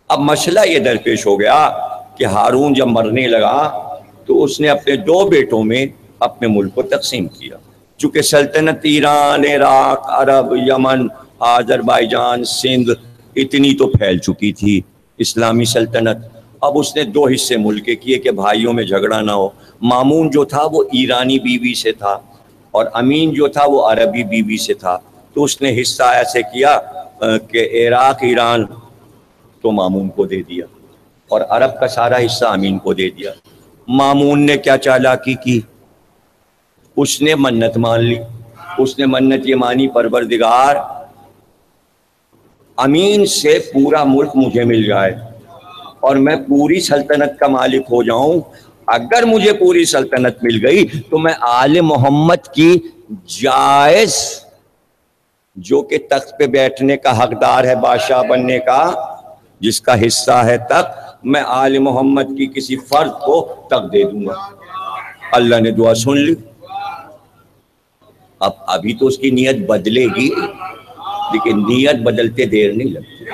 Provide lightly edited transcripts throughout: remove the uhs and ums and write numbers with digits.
اب مسئلہ یہ درپیش ہو گیا کہ ہارون جب مرنے لگا تو اس نے اپنے 2 بیٹوں میں اپنے ملک کو تقسیم کیا. چونکہ سلطنت ایران، عراق، عرب، یمن، آذربائیجان، سندھ اتنی تو پھیل چکی تھی اسلامی سلطنت. اب اس نے 2 حصے ملک کے کیے کہ بھائیوں میں جھگڑا نہ ہو. مامون جو تھا وہ ایرانی بیوی سے تھا اور امین جو تھا وہ عربی بیوی سے تھا. تو اس نے حصہ ایسے کیا کہ عراق، ایران تو مامون کو دے دیا اور عرب کا سارا حصہ امین کو دے دیا. مامون نے کیا چالاکی کی؟ اس نے منت مان لی. اس نے منت یہ مانی، پروردگار امین سے پورا ملک مجھے مل جائے اور میں پوری سلطنت کا مالک ہو جاؤں. اگر مجھے پوری سلطنت مل گئی تو میں آل محمد کی جائز، جو کہ تخت پہ بیٹھنے کا حقدار ہے، بادشاہ بننے کا جس کا حصہ ہے تخت، میں آل محمد کی کسی فرد کو تخت دے دوں گا. اللہ نے دعا سن لی. اب ابھی تو اس کی نیت بدلے گی، لیکن نیت بدلتے دیر نہیں لگتی.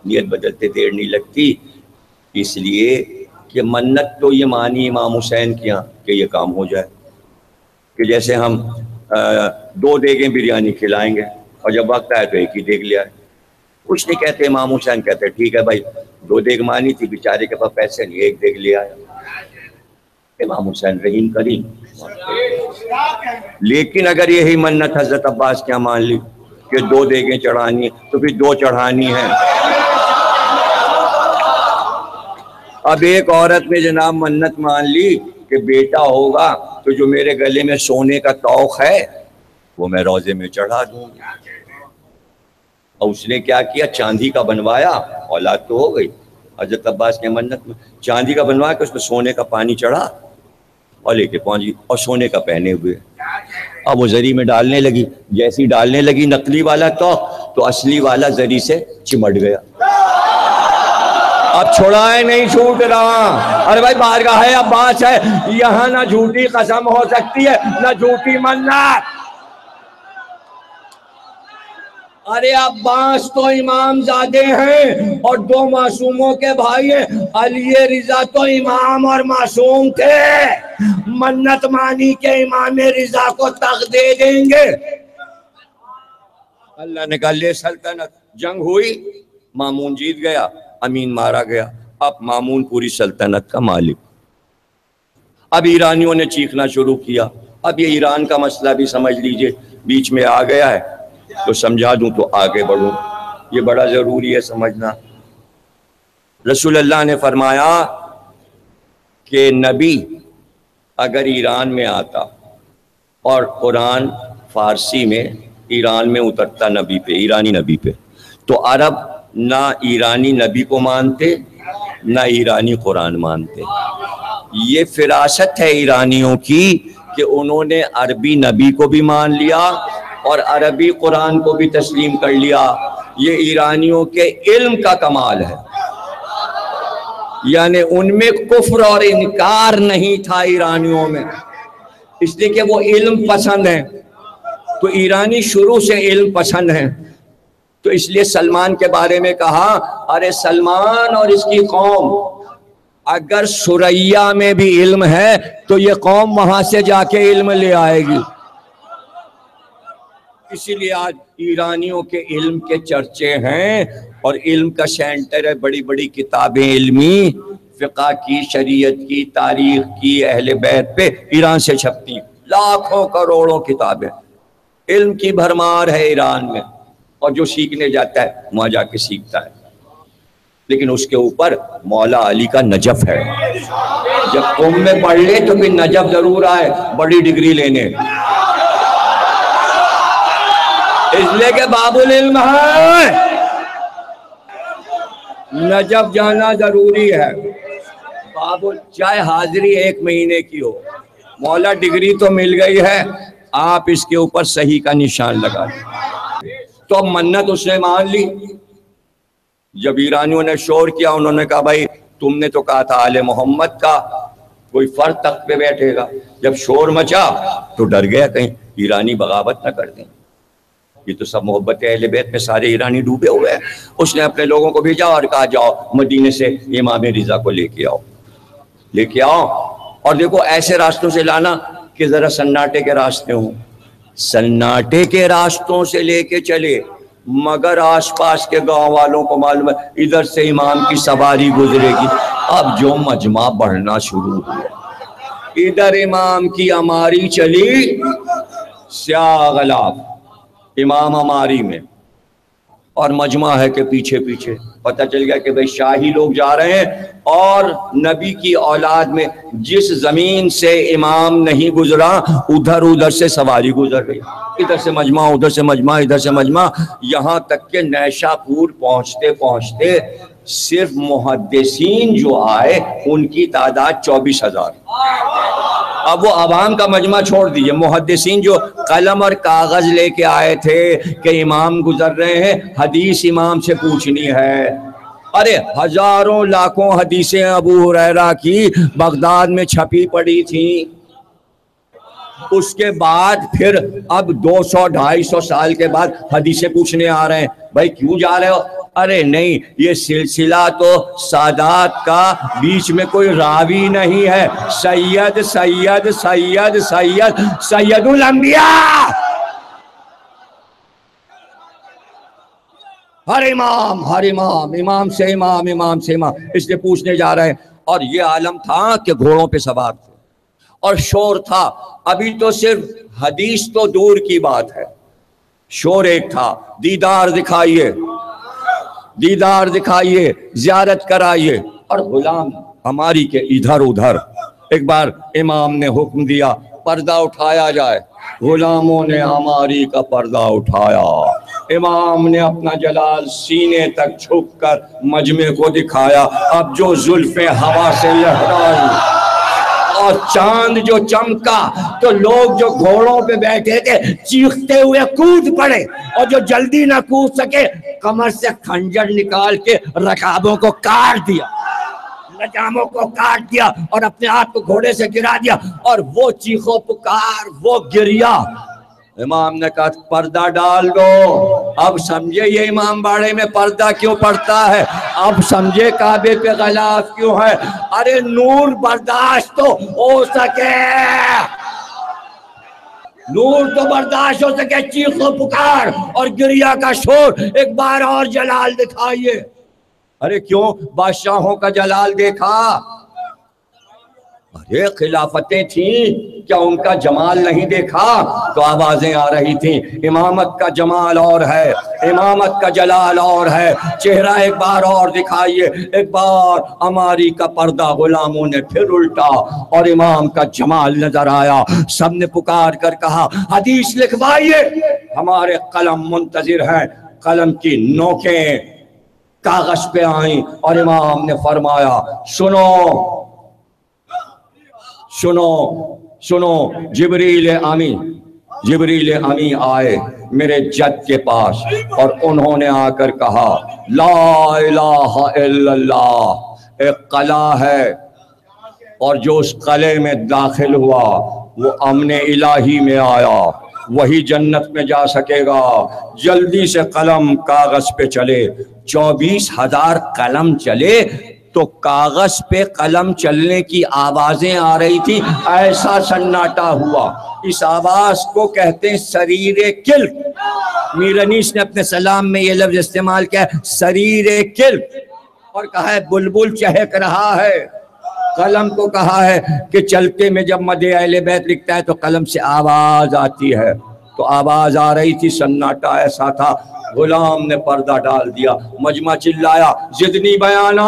نیت بدلتے دیر نہیں لگتی، اس لیے کہ منت تو یہ مانی امام حسین کی کہ یہ کام ہو جائے. کہ جیسے ہم 2 دیگیں بریانی کھلائیں گے اور جب وقت آئے تو ایک ہی دیگ لے آئے. کچھ نہیں کہتے امام حسین، کہتے ٹھیک ہے بھائی 2 دیگ مانی تھی، بیچارے کے پاس پیسے نہیں، 1 دیگ لے آیا. امام حسین رحیم کریم. لیکن اگر یہی منت حضرت عباس کیا مان لی کہ 2 دیگیں چڑھانی تو پھر 2 چڑھانی ہیں. اب ایک عورت نے جناب منت مان لی کہ بیٹا ہوگا تو جو میرے گلے میں سونے کا توق ہے وہ میں روزے میں چڑھا دوں گی. اور اس نے کیا کیا؟ چاندی کا بنوایا، اولاد تو ہو گئی. حضرت عباس کے منت میں چاندی کا بنوایا کہ اس میں سونے کا پانی چڑھا اور لے کے پہنچی اور سونے کا پہنے ہوئے. اب وہ زری میں ڈالنے لگی. جیسی ڈالنے لگی نقلی والا تو اصلی والا زری سے چمٹ گیا. اب چھڑائے نہیں چھوٹ رہا. ارے بھائی بارگاہ عباس ہے، یہاں نہ جھوٹی قسم ہو سکتی ہے نہ جھوٹی منت. ارے عباس تو امام زادے ہیں اور 2 معصوموں کے بھائی ہیں. علی رضا تو امام اور معصوم تھے. منت مانی کے امام رضا کو تخت دے دیں گے. اللہ نے کہا لے سلطنت. جنگ ہوئی، مامون جیت گیا، امین مارا گیا. اب مامون پوری سلطنت کا مالک. اب ایرانیوں نے چیخنا شروع کیا. اب یہ ایران کا مسئلہ بھی سمجھ لیجئے بیچ میں آ گیا ہے تو سمجھا دوں تو آگے بڑھوں. یہ بڑا ضروری ہے سمجھنا. رسول اللہ نے فرمایا کہ نبی اگر ایران میں آتا اور قرآن فارسی میں ایران میں اترتا نبی پہ، ایرانی نبی پہ، تو عرب نہ ایرانی نبی کو مانتے نہ ایرانی قرآن مانتے. یہ فراست ہے ایرانیوں کی کہ انہوں نے عربی نبی کو بھی مان لیا اور عربی قرآن کو بھی تسلیم کر لیا. یہ ایرانیوں کے علم کا کمال ہے. یعنی ان میں کفر اور انکار نہیں تھا ایرانیوں میں، اس لیے کہ وہ علم پسند ہیں. تو ایرانی شروع سے علم پسند ہیں. تو اس لیے سلمان کے بارے میں کہا ارے سلمان اور اس کی قوم، اگر سریا میں بھی علم ہے تو یہ قوم وہاں سے جا کے علم لے آئے گی. اسی لیے آج ایرانیوں کے علم کے چرچے ہیں اور علم کا سینٹر ہے. بڑی بڑی کتابیں علمی، فقہ کی، شریعت کی، تاریخ کی، اہل بیت پہ ایران سے چھپتی ہیں. لاکھوں کروڑوں کتابیں. علم کی بھرمار ہے ایران میں اور جو سیکھنے جاتا ہے وہاں جا کے سیکھتا ہے. لیکن اس کے اوپر مولا علی کا نجف ہے. جب قوم میں پڑھ لے تو پھر نجف ضرور آئے بڑی ڈگری لینے، اس لیے کہ باب العلم ہے. نجف جانا ضروری ہے. چاہے حاضری 1 مہینے کی ہو، مولا ڈگری تو مل گئی ہے، آپ اس کے اوپر صحیح کا نشان لگا دیں. تو اب منت اس نے مان لی. جب ایرانیوں نے شور کیا انہوں نے کہا بھائی تم نے تو کہا تھا آل محمد کا کوئی فرد تخت پہ بیٹھے گا. جب شور مچا تو ڈر گیا کہیں ایرانی بغاوت نہ کر دیں. یہ تو سب محبت اہل بیت میں سارے ایرانی ڈوبے ہوئے ہیں. اس نے اپنے لوگوں کو بھیجا اور کہا جاؤ مدینے سے امام رضا کو لے کے آؤ. اور دیکھو ایسے راستوں سے لانا کہ ذرا سناٹے کے راستے ہوں. سناٹے کے راستوں سے لے کے چلے مگر آس پاس کے گاؤں والوں کو معلوم ہے ادھر سے امام کی سواری گزرے گی. اب جو مجمع بڑھنا شروع ہوا, ادھر امام کی اماری چلی سیاہ غلاف امام اماری میں, اور مجمع ہے کہ پیچھے پیچھے پتہ چل گیا کہ بھئی شاہی لوگ جا رہے ہیں, اور نبی کی اولاد میں جس زمین سے امام نہیں گزرا ادھر سے سواری گزر گئی, ادھر سے مجمع ادھر سے مجمع ادھر سے مجمع, یہاں تک کہ نیشا پور پہنچتے پہنچتے صرف محدثین جو آئے ان کی تعداد 24,000. اب وہ عوام کا مجمع چھوڑ دیجئے, محدثین جو قلم اور کاغذ لے کے آئے تھے کہ امام گزر رہے ہیں حدیث امام سے پوچھنی ہے. ارے ہزاروں لاکھوں حدیثیں ابو ہریرہ کی بغداد میں چھپی پڑی تھیں. اس کے بعد پھر اب 200-250 سال کے بعد حدیثیں پوچھنے آ رہے ہیں. بھائی کیوں جا رہے ہو؟ ارے نہیں, یہ سلسلہ تو سادات کا بیچ میں کوئی راوی نہیں ہے, سید سید سید سید سید الانبیاء, ہر امام امام سے امام سے امام, اس لیے پوچھنے جا رہے ہیں. اور یہ عالم تھا کہ گھوڑوں پہ سوار تھے اور شور تھا. ابھی تو صرف حدیث تو دور کی بات ہے, شور ایک تھا, دیدار دکھائیے زیارت کرائیے. اور غلام ہماری کے ادھر ادھر. ایک بار امام نے حکم دیا پردہ اٹھایا جائے, غلاموں نے ہماری کا پردہ اٹھایا. امام نے اپنا جلال سینے تک جھک کر مجمع کو دکھایا. اب جو زلفیں ہوا سے لہرائی اور چاند جو چمکا تو لوگ جو گھوڑوں پہ بیٹھے تھے چیختے ہوئے کود پڑے, اور جو جلدی نہ کود سکے کمر سے خنجر نکال کے رکابوں کو کاٹ دیا, لجاموں کو کاٹ دیا اور اپنے آپ کو گھوڑے سے گرا دیا. اور وہ چیخو پکار, وہ گریا. امام نے کہا پردہ ڈال دو. اب سمجھے یہ امام باڑے میں پردہ کیوں پڑتا ہے, اب سمجھے کعبے پہ غلاف کیوں ہے. ارے نور برداشت تو ہو سکے, نور تو برداشت ہو سکے, چیخ و پکار اور گریا کا شور. ایک بار اور جلال دکھائیے. ارے کیوں, بادشاہوں کا جلال دیکھا, ارے خلافتیں تھیں, کیا ان کا جمال نہیں دیکھا؟ تو آوازیں آ رہی تھیں امامت کا جمال اور ہے, امامت کا جلال اور ہے, چہرہ ایک بار اور دکھائیے. ایک بار ہماری کا پردہ غلاموں نے پھر الٹا اور امام کا جمال نظر آیا. سب نے پکار کر کہا حدیث لکھوائیے. ہمارے قلم منتظر ہیں. قلم کی نوکیں کاغذ پہ آئیں اور امام نے فرمایا سنو, جبریل امین آئے میرے جد کے پاس اور انہوں نے آ کر کہا لا الہ الا اللہ. ایک قلعہ ہے اور جو اس قلعے میں داخل ہوا وہ امن الہی میں آیا, وہی جنت میں جا سکے گا. جلدی سے قلم کاغذ پہ چلے. 24,000 قلم چلے تو کاغذ پہ قلم چلنے کی آوازیں آ رہی تھی. ایسا سناٹا ہوا. اس آواز کو کہتے ہیں سریر کلب. میر انیس نے اپنے سلام میں یہ لفظ استعمال کیا ہے, سریر کلب, اور کہا ہے بلبل چہک رہا ہے. قلم کو کہا ہے کہ چلتے میں جب مدح اہل بیت لکھتا ہے تو قلم سے آواز آتی ہے. تو آواز آ رہی تھی, سناٹا ایسا تھا. غلام نے پردہ ڈال دیا. مجمع چلایا زدنی بیانہ,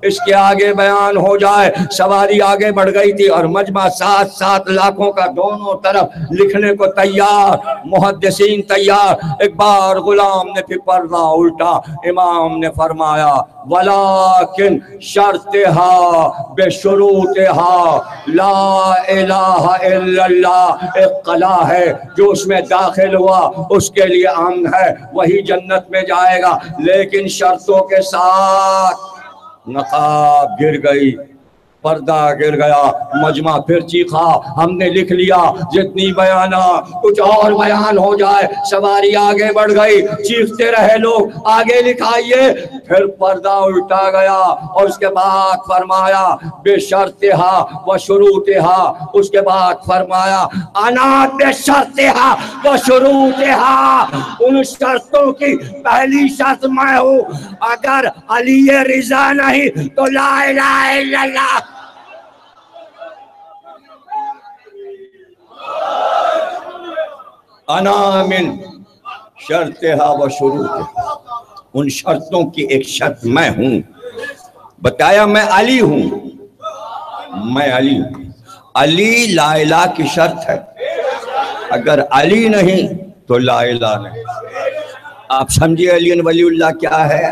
اس کے آگے بیان ہو جائے. سواری آگے بڑھ گئی تھی اور مجمع 7 لاکھوں کا دونوں طرف لکھنے کو تیار, محدثین تیار. ایک بار غلام نے پھر پردہ الٹا. امام نے فرمایا ولیکن شرطها بشروطها لا الہ الا اللہ. ایک قلعہ ہے جو اس میں داخل ہوا اس کے لیے امن ہے, وہی جنت میں جائے گا, لیکن شرطوں کے ساتھ. نقاب گر گئی, پردہ گر گیا، مجمع پھر چیخا، ہم نے لکھ لیا جتنی بیانہ کچھ اور بیان ہو جائے۔ سواری آگے بڑھ گئی، چیختے رہے لوگ آگے لکھائیے۔ پھر پردہ الٹا گیا اور اس کے بعد فرمایا بے شرطہا و شروطہا، اس کے بعد فرمایا انا بے شرطہا و شروطہا، ان شرطوں کی پہلی شرط میں ہوں، اگر علی رضا نہیں تو لا الہ الا اللہ۔ انا من شرطہا و شروطہا، ان شرطوں کی ایک شرط میں ہوں۔ بتایا میں علی ہوں، میں علی ہوں۔ علی لا الہ کی شرط ہے، اگر علی نہیں تو لا الہ نہیں۔ آپ سمجھے علی ولی اللہ کیا ہے؟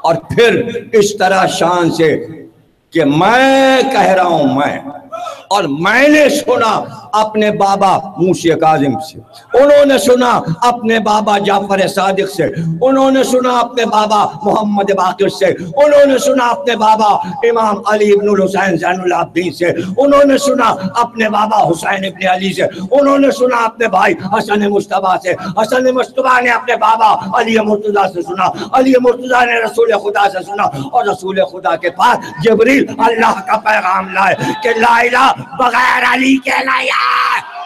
اور پھر اس طرح شان سے کہ میں کہہ رہا ہوں، میں، اور میں نے سنا اپنے بابا موسی کاظم سے، انہوں نے سنا اپنے بابا جعفر صادق سے، انہوں نے سنا اپنے بابا محمد باقر سے، انہوں نے سنا اپنے بابا امام علی ابن الحسین زین العابدین سے، انہوں نے سنا اپنے بابا حسین ابن علی سے، انہوں نے سنا اپنے بھائی حسن مصطفیٰ سے، حسن مصطفیٰ نے اپنے بابا علی مرتضیٰ سے سنا، علی مرتضیٰ نے رسول خدا سے سنا، اور رسول خدا کے پاس جبریل اللہ کا پیغام لائے کہ لا الہ بغیر علی کے نہیں ہے۔